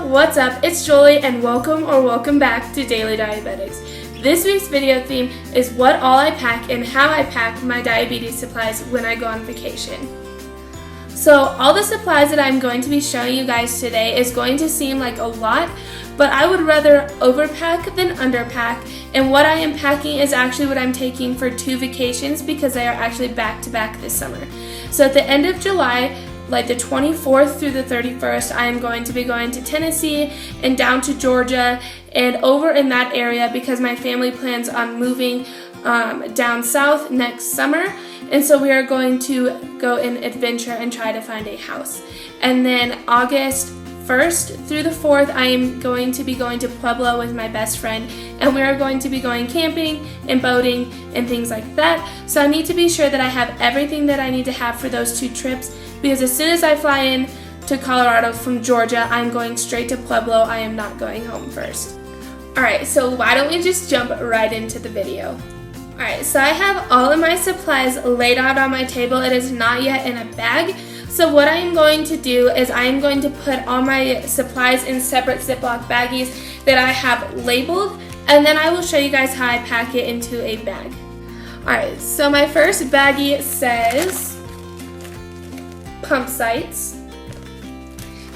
what's up? It's Joleigh and welcome back to Daily Diabetics. This week's video theme is what all I pack and how I pack my diabetes supplies when I go on vacation. So all the supplies that I'm going to be showing you guys today is going to seem like a lot, but I would rather overpack than underpack, and what I am packing is actually what I'm taking for 2 vacations because they are actually back to back this summer. So at the end of July, like the 24th through the 31st, I am going to be going to Tennessee and down to Georgia and over in that area because my family plans on moving down south next summer, and so we are going to go in adventure and try to find a house. And then August 1st through the 4th, I am going to be going to Pueblo with my best friend, and we are going to be going camping and boating and things like that. So I need to be sure that I have everything that I need to have for those 2 trips, because as soon as I fly in to Colorado from Georgia, I'm going straight to Pueblo. I am not going home first. Alright, so why don't we just jump right into the video. Alright, so I have all of my supplies laid out on my table. It is not yet in a bag. So what I am going to do is I am going to put all my supplies in separate Ziploc baggies that I have labeled, and then I will show you guys how I pack it into a bag. Alright, so my first baggie says pump sites,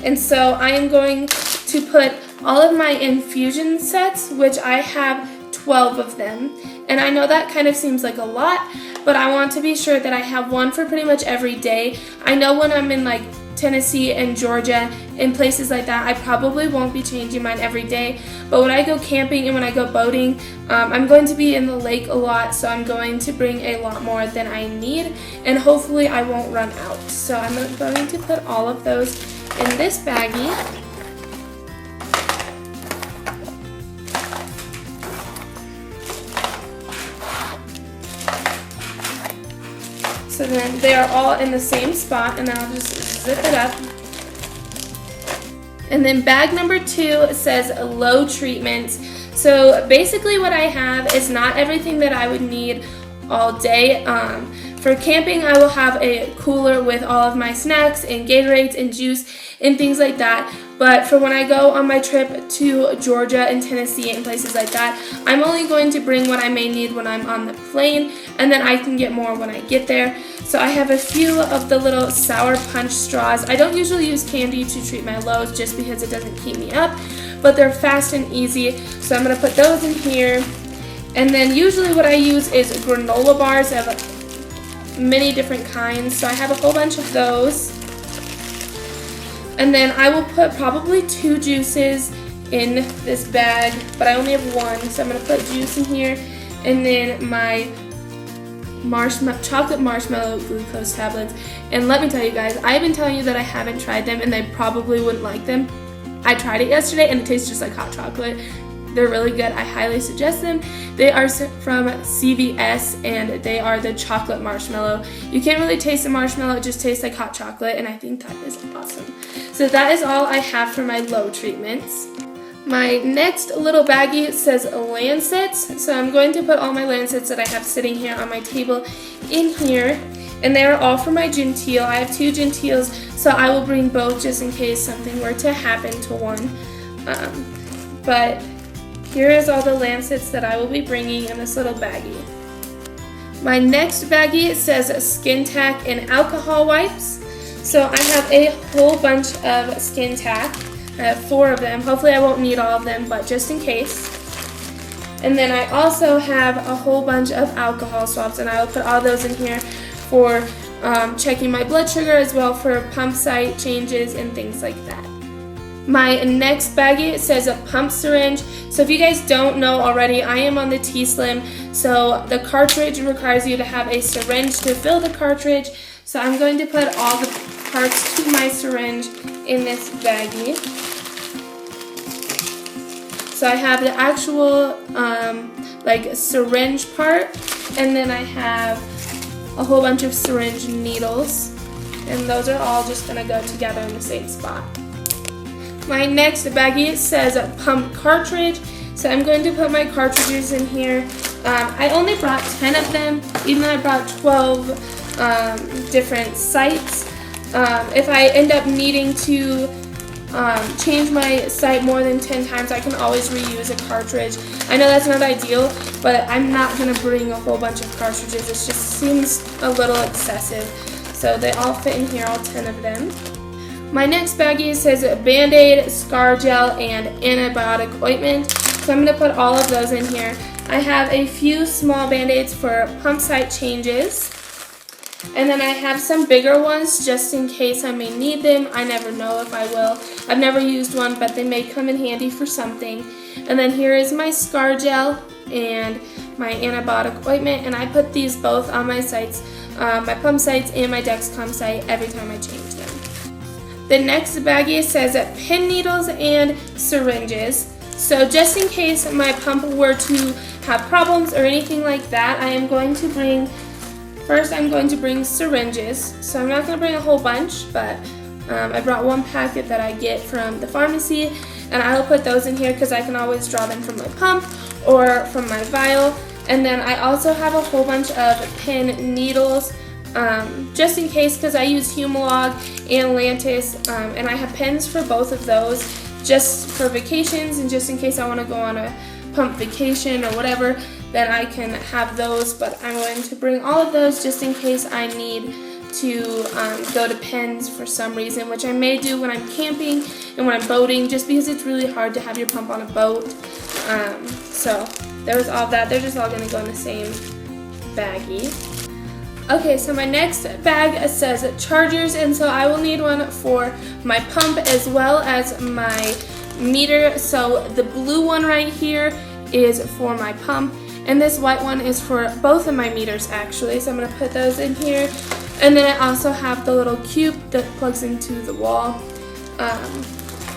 and so I am going to put all of my infusion sets, which I have 12 of them, and I know that kind of seems like a lot, but I want to be sure that I have one for pretty much every day. I know when I'm in like Tennessee and Georgia and places like that, I probably won't be changing mine every day, but when I go camping and when I go boating, I'm going to be in the lake a lot, so I'm going to bring a lot more than I need, and hopefully I won't run out. So I'm going to put all of those in this baggie. So then they are all in the same spot, and I'll just zip it up. And then bag number 2 says low treatment. So basically what I have is not everything that I would need all day. For camping, I will have a cooler with all of my snacks and Gatorades and juice and things like that. But for when I go on my trip to Georgia and Tennessee and places like that, I'm only going to bring what I may need when I'm on the plane, and then I can get more when I get there. So I have a few of the little sour punch straws. I don't usually use candy to treat my lows just because it doesn't keep me up, but they're fast and easy. So I'm going to put those in here. And then usually what I use is granola bars. I have many different kinds, so I have a whole bunch of those. And then I will put probably 2 juices in this bag, but I only have 1, so I'm going to put juice in here. And then my chocolate marshmallow glucose tablets. And let me tell you guys, I've been telling you that I haven't tried them and I probably wouldn't like them. I tried it yesterday and it tastes just like hot chocolate. They're really good. I highly suggest them. They are from CVS and they are the chocolate marshmallow. You can't really taste the marshmallow, it just tastes like hot chocolate, and I think that is awesome. So that is all I have for my low treatments. My next little baggie says Lancets, so I'm going to put all my Lancets that I have sitting here on my table in here, and they are all for my gentile. I have 2 gentiles, so I will bring both just in case something were to happen to one. But here is all the Lancets that I will be bringing in this little baggie. My next baggie says Skin Tack and alcohol wipes. So I have a whole bunch of Skin Tack. I have 4 of them. Hopefully I won't need all of them, but just in case. And then I also have a whole bunch of alcohol swabs, and I will put all those in here for checking my blood sugar, as well for pump site changes and things like that. My next baggie says a pump syringe. So if you guys don't know already, I am on the T-Slim, so the cartridge requires you to have a syringe to fill the cartridge. So I'm going to put all the parts to my syringe in this baggie. So I have the actual like syringe part, and then I have a whole bunch of syringe needles, and those are all just going to go together in the same spot. My next baggie says a pump cartridge, so I'm going to put my cartridges in here. I only brought 10 of them, even though I brought 12 different sites. If I end up needing to change my site more than 10 times, I can always reuse a cartridge. I know that's not ideal, but I'm not going to bring a whole bunch of cartridges. It just seems a little excessive. So they all fit in here, all 10 of them. My next baggie says Band-Aid, Scar Gel, and Antibiotic Ointment. So I'm going to put all of those in here. I have a few small Band-Aids for pump site changes. And then I have some bigger ones just in case I may need them. I never know if I will. I've never used one, but they may come in handy for something. And then here is my Scar Gel and my Antibiotic Ointment. And I put these both on my sites, my pump sites and my Dexcom site every time I change them. The next baggie says pin needles and syringes. So just in case my pump were to have problems or anything like that, I'm going to bring syringes. So I'm not going to bring a whole bunch, but I brought one packet that I get from the pharmacy, and I'll put those in here because I can always draw them from my pump or from my vial. And then I also have a whole bunch of pin needles, just in case, because I use Humalog and Lancet, and I have pins for both of those just for vacations, and just in case I want to go on a pump vacation or whatever, then I can have those. But I'm going to bring all of those just in case I need to go to pins for some reason, which I may do when I'm camping and when I'm boating, just because it's really hard to have your pump on a boat. So there's all that. They're just all going to go in the same baggie. Okay, so my next bag says chargers, and so I will need one for my pump as well as my meter. So the blue one right here is for my pump, and this white one is for both of my meters actually. So I'm going to put those in here. And then I also have the little cube that plugs into the wall,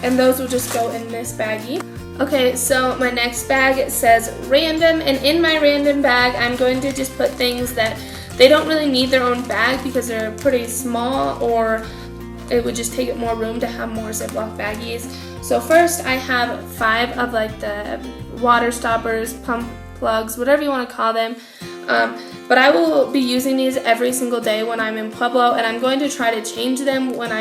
and those will just go in this baggie. Okay, so my next bag says random, and in my random bag I'm going to just put things that they don't really need their own bag because they're pretty small, or it would just take up more room to have more Ziploc baggies. So first I have 5 of like the water stoppers, pump plugs, whatever you want to call them. But I will be using these every single day when I'm in Pueblo, and I'm going to try to change them when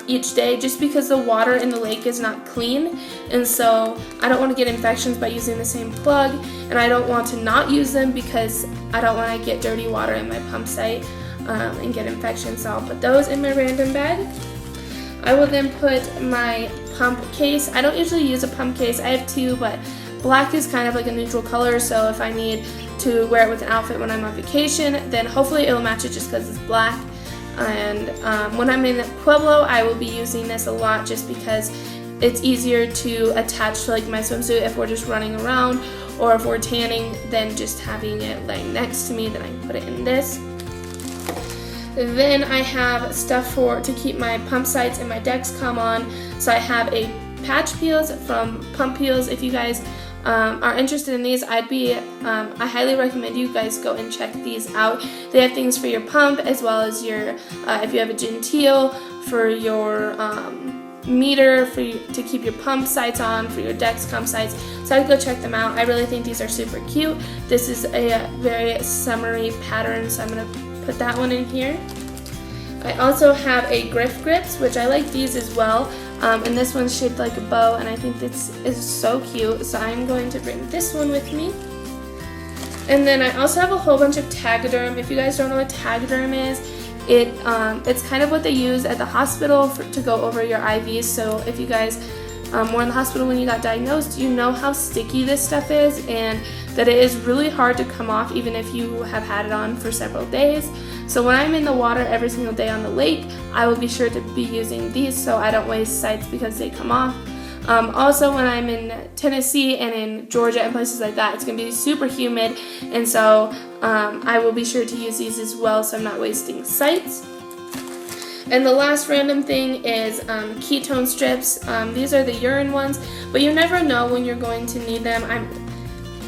each day, just because the water in the lake is not clean, and so I don't want to get infections by using the same plug, and I don't want to not use them because I don't want to get dirty water in my pump site and get infections. So I'll put those in my random bag. I will then put my pump case. I don't usually use a pump case. I have 2, but black is kind of like a neutral color, so if I need to wear it with an outfit when I'm on vacation, then hopefully it'll match it just because it's black. And when I'm in Pueblo, I will be using this a lot just because it's easier to attach to like my swimsuit if we're just running around, or if we're tanning, than just having it laying next to me. Then I can put it in this. Then I have stuff to keep my pump sites and my Dexcom on. So I have a patch peels from Pump Peels. If you guys are interested in these, I highly recommend you guys go and check these out. They have things for your pump as well as your if you have a genteel, for your meter, to keep your pump sites on, for your Dexcom sites. So I'd go check them out. I really think these are super cute. This is a very summery pattern, so I'm going to put that one in here. I also have a grips, which I like these as well. And this one's shaped like a bow, and I think this is so cute, so I'm going to bring this one with me. And then I also have a whole bunch of Tegaderm. If you guys don't know what Tegaderm is, it's kind of what they use at the hospital to go over your IVs. So if you guys were in the hospital when you got diagnosed, you know how sticky this stuff is, and that it is really hard to come off even if you have had it on for several days. So when I'm in the water every single day on the lake, I will be sure to be using these so I don't waste sites because they come off. Also, when I'm in Tennessee and in Georgia and places like that, it's going to be super humid, and so I will be sure to use these as well so I'm not wasting sites. And the last random thing is Ketone Strips. These are the urine ones, but you never know when you're going to need them.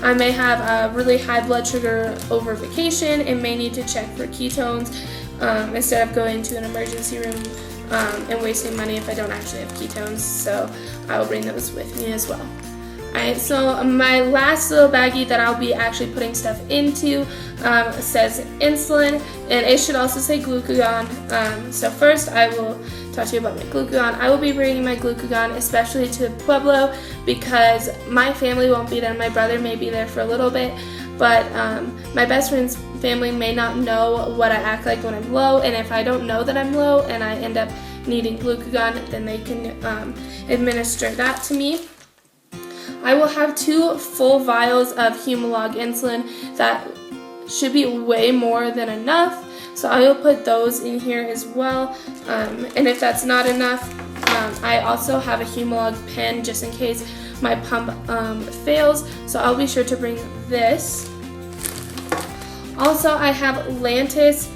I may have a really high blood sugar over vacation and may need to check for ketones instead of going to an emergency room and wasting money if I don't actually have ketones. So I will bring those with me as well. Alright, so my last little baggie that I'll be actually putting stuff into says insulin, and it should also say glucagon. So first I will talk to you about my glucagon. I will be bringing my glucagon especially to Pueblo because my family won't be there. My brother may be there for a little bit, but my best friend's family may not know what I act like when I'm low, and if I don't know that I'm low and I end up needing glucagon, then they can administer that to me. I will have 2 full vials of Humalog insulin. That should be way more than enough, so I will put those in here as well. And if that's not enough, I also have a Humalog pen just in case my pump fails, so I'll be sure to bring this. Also, I have Lancet.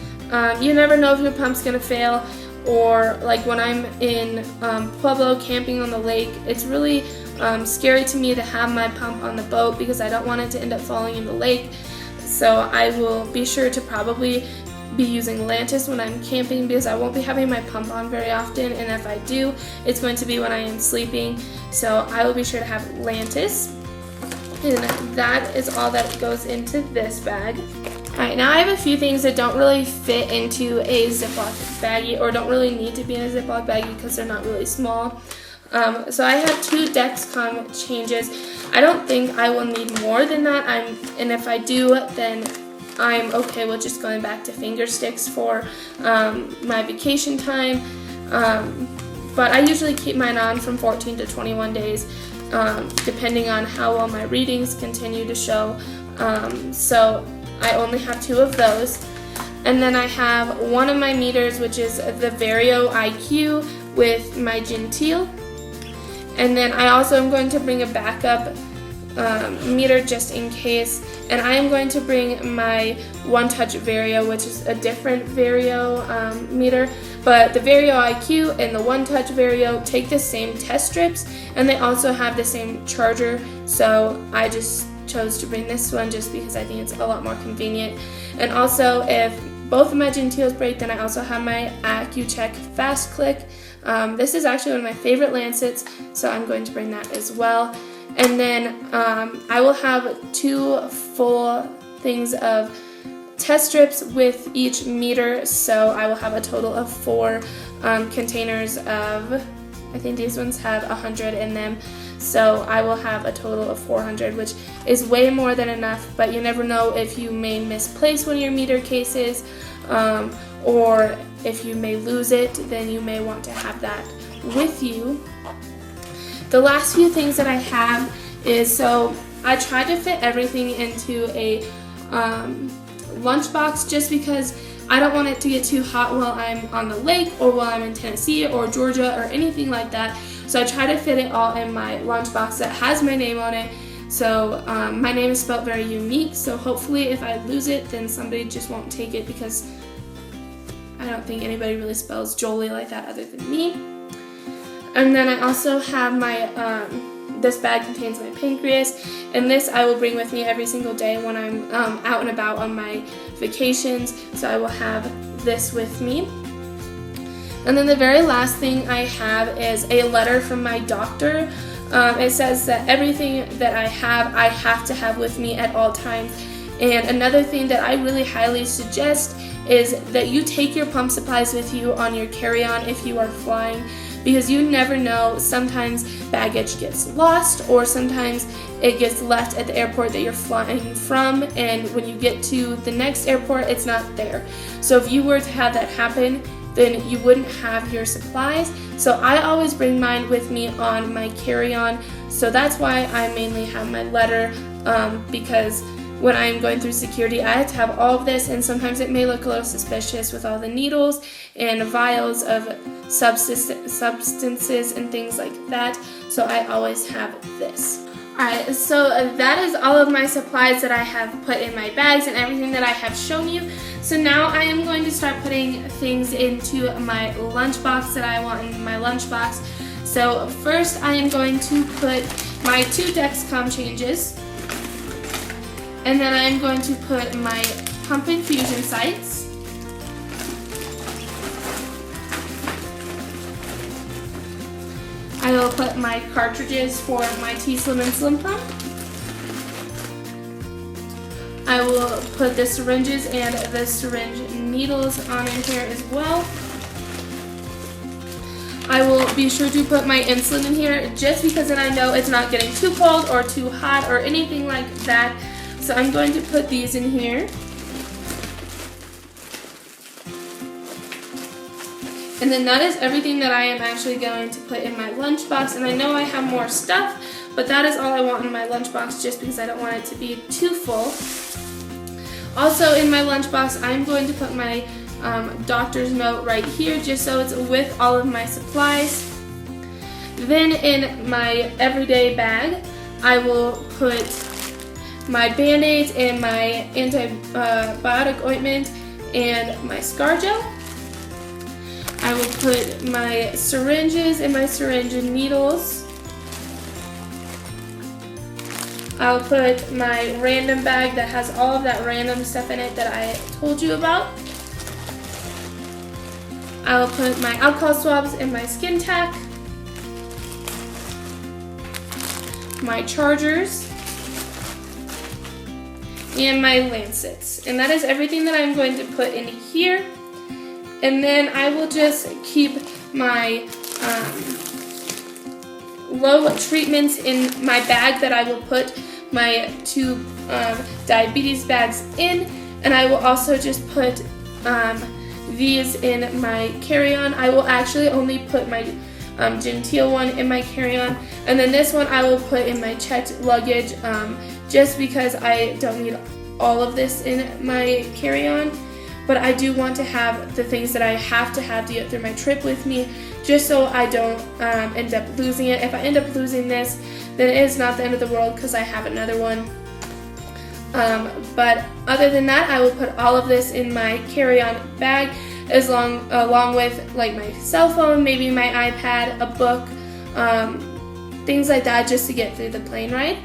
You never know if your pump's gonna fail, or like when I'm in Pueblo camping on the lake, it's really scary to me to have my pump on the boat because I don't want it to end up falling in the lake. So I will be sure to probably be using Lancet when I'm camping because I won't be having my pump on very often, and if I do, it's going to be when I am sleeping. So I will be sure to have Lancet, and that is all that goes into this bag. Alright, now I have a few things that don't really fit into a Ziploc baggie, or don't really need to be in a Ziploc baggie because they're not really small. So I have 2 Dexcom changes. I don't think I will need more than that, and if I do, then I'm okay with just going back to finger sticks for my vacation time. But I usually keep mine on from 14 to 21 days, depending on how well my readings continue to show. So I only have 2 of those. And then I have one of my meters, which is the Vario IQ with my Gentile. And then I also am going to bring a backup meter just in case. And I am going to bring my One Touch Vario, which is a different Vario meter. But the Vario IQ and the One Touch Vario take the same test strips, and they also have the same charger. So I just chose to bring this one just because I think it's a lot more convenient. And also, if both of my Gentiles break, then I also have my AccuCheck Fast Click. This is actually one of my favorite Lancets, so I'm going to bring that as well. And then I will have 2 full things of test strips with each meter, so I will have a total of 4 containers of, I think these ones have 100 in them, so I will have a total of 400, which is way more than enough, but you never know if you may misplace one of your meter cases, or if you may lose it, then you may want to have that with you. The last few things that I have is, so I tried to fit everything into a lunchbox just because I don't want it to get too hot while I'm on the lake or while I'm in Tennessee or Georgia or anything like that. So I try to fit it all in my lunchbox that has my name on it. So my name is spelled very unique, so hopefully if I lose it, then somebody just won't take it because I don't think anybody really spells Joleigh like that other than me. And then I also have my, this bag contains my pancreas, and this I will bring with me every single day when I'm out and about on my vacations, so I will have this with me. And then the very last thing I have is a letter from my doctor. It says that everything that I have to have with me at all times. And another thing that I really highly suggest is that you take your pump supplies with you on your carry-on if you are flying, because you never know, sometimes baggage gets lost or sometimes it gets left at the airport that you're flying from, and when you get to the next airport, it's not there. So if you were to have that happen, then you wouldn't have your supplies. So I always bring mine with me on my carry-on. So that's why I mainly have my letter, because when I'm going through security, I have to have all of this, and sometimes it may look a little suspicious with all the needles and vials of substances and things like that. So I always have this. Alright, so that is all of my supplies that I have put in my bags and everything that I have shown you. So now I am going to start putting things into my lunchbox that I want in my lunchbox. So first I am going to put my 2 Dexcom changes, and then I am going to put my pump infusion sites, I will put my cartridges for my T-Slim insulin pump. I will put the syringes and the syringe needles on in here as well. I will be sure to put my insulin in here just because then I know it's not getting too cold or too hot or anything like that. So I'm going to put these in here. And then that is everything that I am actually going to put in my lunchbox. And I know I have more stuff, but that is all I want in my lunchbox just because I don't want it to be too full. Also in my lunchbox, I'm going to put my doctor's note right here just so it's with all of my supplies. Then in my everyday bag, I will put my Band-Aids and my antibiotic ointment and my scar gel. I will put my syringes and my syringe and needles. I'll put my random bag that has all of that random stuff in it that I told you about. I will put my alcohol swabs and my skin tack. My chargers. And my Lancets. And that is everything that I'm going to put in here. And then I will just keep my low treatments in my bag that I will put my 2 diabetes bags in. And I will also just put these in my carry-on. I will actually only put my genteel one in my carry-on. And then this one I will put in my checked luggage just because I don't need all of this in my carry-on. But I do want to have the things that I have to get through my trip with me, just so I don't end up losing it. If I end up losing this, then it is not the end of the world because I have another one. But other than that, I will put all of this in my carry-on bag, along with like my cell phone, maybe my iPad, a book, things like that, just to get through the plane ride.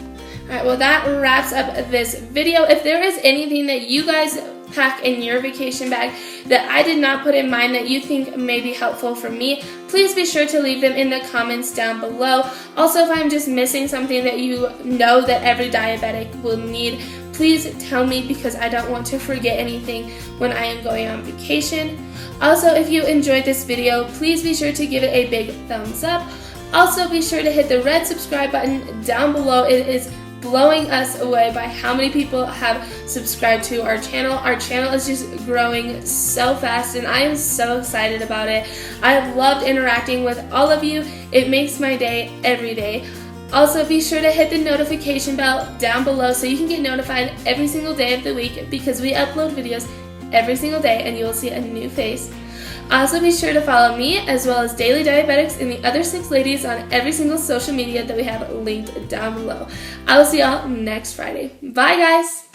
Alright, well that wraps up this video. If there is anything that you guys pack in your vacation bag that I did not put in mine that you think may be helpful for me, please be sure to leave them in the comments down below. Also, if I'm just missing something that you know that every diabetic will need, please tell me because I don't want to forget anything when I am going on vacation. Also, if you enjoyed this video, please be sure to give it a big thumbs up. Also, be sure to hit the red subscribe button down below. It is blowing us away by how many people have subscribed to our channel. Our channel is just growing so fast and I am so excited about it. I have loved interacting with all of you. It makes my day every day. Also, be sure to hit the notification bell down below so you can get notified every single day of the week because we upload videos every single day and you will see a new face. Also, be sure to follow me as well as Daily Diabetics and the other 6 ladies on every single social media that we have linked down below. I will see y'all next Friday. Bye, guys!